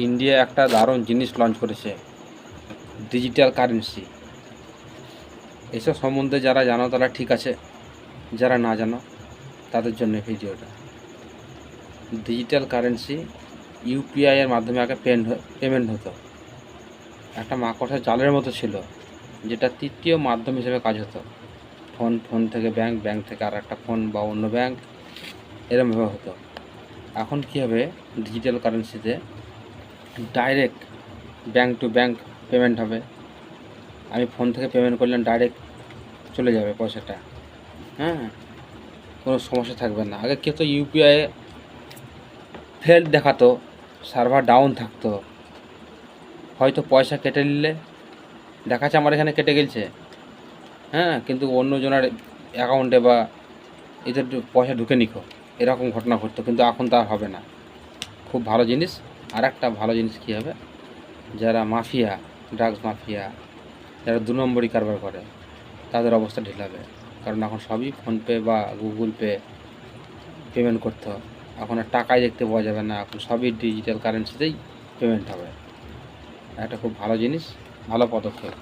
India একটা দারুণ জিনিস লঞ্চ করেছে, ডিজিটাল কারেন্সি। এসব সম্বন্ধে যারা জানো তারা ঠিক আছে, যারা না জানো তাদের জন্য ভিডিওটা। ডিজিটাল কারেন্সি ইউপিআইয়ের মাধ্যমে আগে পেমেন্ট হতো। একটা মাকড়সা জালের মতো ছিল, যেটা তৃতীয় মাধ্যম হিসেবে কাজ হতো। ফোন থেকে ব্যাংক, ব্যাংক থেকে আর একটা ফোন বা অন্য ব্যাংক, এরমভাবে হতো। এখন কী হবে, ডিজিটাল কারেন্সিতে direct bank to bank payment হবে। আমি ফোন থেকে পেমেন্ট করলাম, ডাইরেক্ট চলে যাবে পয়সাটা। হ্যাঁ, কোনো সমস্যা থাকবে না। আগে কী হতো, ইউপিআই ফেল দেখাতো, সার্ভার ডাউন থাকতো, হয়তো পয়সা কেটে নিলে দেখাচ্ছে আমার এখানে কেটে গেছে, হ্যাঁ, কিন্তু অন্যজনের অ্যাকাউন্টে বা এদের পয়সা ঢুকে নিখো, এরকম ঘটনা ঘটতো। কিন্তু এখন তা হবে না, খুব ভালো জিনিস। আর একটা ভালো জিনিস কী হবে, যারা মাফিয়া, ড্রাগস মাফিয়া, যারা 2 নম্বরই কারবার করে, তাদের অবস্থা ঢিলাবে। কারণ এখন সবই ফোনপে বা গুগল পে পেমেন্ট করতে হয়। এখন আর টাকাই দেখতে পাওয়া যাবে না, এখন সবই ডিজিটাল কারেন্সিতেই পেমেন্ট হবে। একটা খুব ভালো জিনিস, ভালো পদক্ষেপ।